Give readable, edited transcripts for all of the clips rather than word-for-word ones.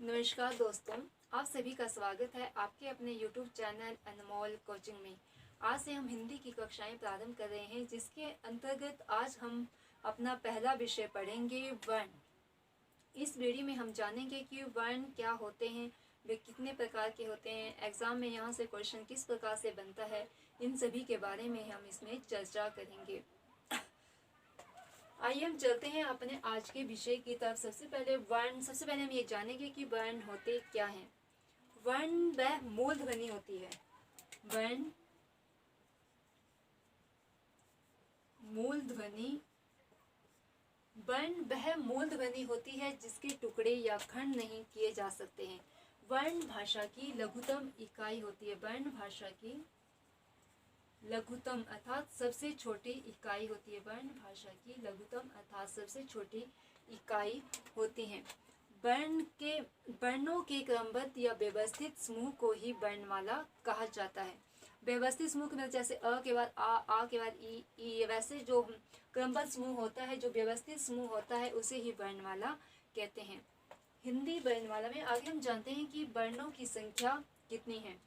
नमस्कार दोस्तों, आप सभी का स्वागत है आपके अपने YouTube चैनल अनमोल कोचिंग में। आज से हम हिंदी की कक्षाएं प्रारंभ कर रहे हैं, जिसके अंतर्गत आज हम अपना पहला विषय पढ़ेंगे वर्ण। इस वीडियो में हम जानेंगे कि वर्ण क्या होते हैं, वे कितने प्रकार के होते हैं, एग्ज़ाम में यहाँ से क्वेश्चन किस प्रकार से बनता है, इन सभी के बारे में हम इसमें चर्चा करेंगे। आइए हम चलते हैं अपने आज के विषय की तरफ। सबसे पहले हम ये जानेंगे कि वर्ण होते क्या हैं। वर्ण वह मूल ध्वनि होती है। वर्ण मूल ध्वनि वर्ण वह मूल ध्वनि होती है जिसके टुकड़े या खंड नहीं किए जा सकते हैं। वर्ण भाषा की लघुतम इकाई होती है। वर्ण भाषा की लघुतम अर्थात सबसे छोटी इकाई होती है। वर्ण भाषा की लघुतम अर्थात सबसे छोटी इकाई होती है। वर्णों के क्रमबद्ध या व्यवस्थित समूह को ही वर्णमाला कहा जाता है। व्यवस्थित समूह में जैसे अ के बाद आ के बाद ई, वैसे जो क्रमबद्ध समूह होता है, जो व्यवस्थित समूह होता है, उसे ही वर्णमाला कहते हैं। हिंदी वर्णमाला में आगे हम जानते हैं कि वर्णों की संख्या कितनी है।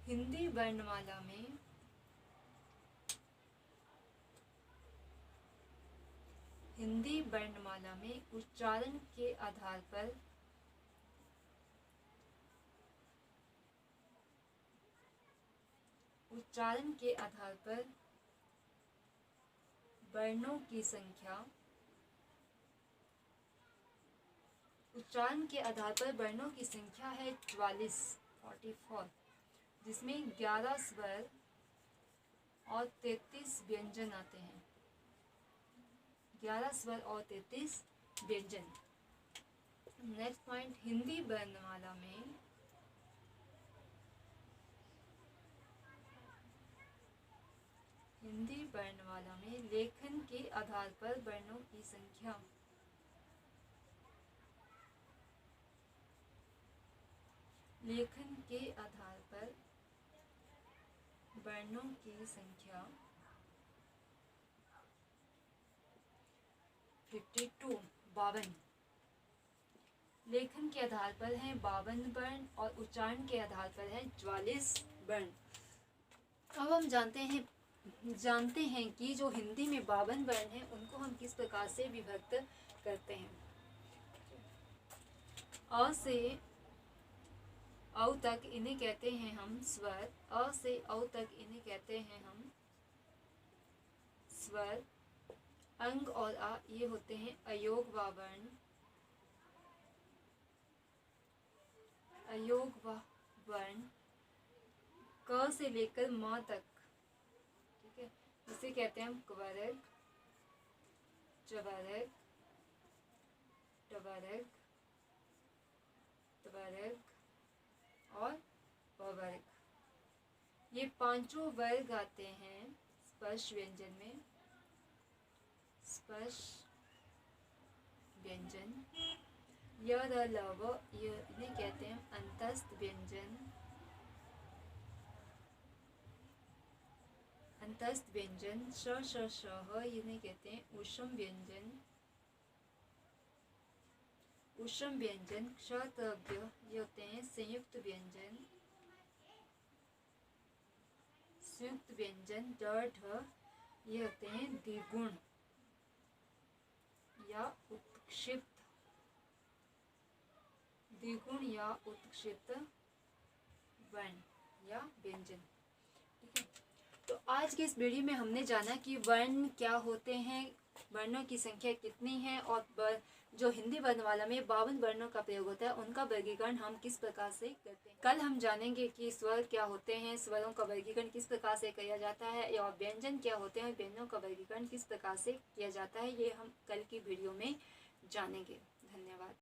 हिंदी वर्णमाला में उच्चारण के आधार पर वर्णों की संख्या है 44, जिसमें 11 स्वर और 33 व्यंजन आते हैं। 11 स्वर और 33 व्यंजन। नेक्स्ट पॉइंट, हिंदी वर्णमाला में लेखन के आधार पर वर्णों की संख्या वर्णों की संख्या 52 लेखन के आधार पर है 52 वर्ण और उच्चारण के आधार पर है 44 वर्ण। अब हम जानते हैं कि जो हिंदी में 52 वर्ण हैं, उनको हम किस प्रकार से विभक्त करते हैं। अ से औ तक इन्हें कहते हैं हम स्वर। अ से औ तक इन्हें कहते हैं हम स्वर। अंग और आ ये होते हैं अयोग व वर्ण। क से लेकर म तक, ठीक है, जिसे कहते हैं हम कवर्ग, चवर्ग, टवर्ग, त्वर्ग और पवर्ग। ये पांचों वर्ग आते हैं स्पर्श व्यंजन में। स्पर्श व्यंजन य र ल व इन्हें कहते हैं अंतस्थ व्यंजन। श श श ह इन्हें कहते हैं ऊष्म व्यंजन। क्ष त व्य ये होते हैं संयुक्त व्यंजन। ड ढ ये होते हैं द्विगुण या उत्क्षिप्त वर्ण या व्यंजन। ठीक है, तो आज के इस वीडियो में हमने जाना कि वर्ण क्या होते हैं, वर्णों की संख्या कितनी है, और जो हिंदी वर्णमाला में 52 वर्णों का प्रयोग होता है, उनका वर्गीकरण हम किस प्रकार से करते हैं। कल हम जानेंगे कि स्वर क्या होते हैं, स्वरों का वर्गीकरण किस प्रकार से किया जाता है, और व्यंजन क्या होते हैं, व्यंजनों का वर्गीकरण किस प्रकार से किया जाता है। ये हम कल की वीडियो में जानेंगे। धन्यवाद।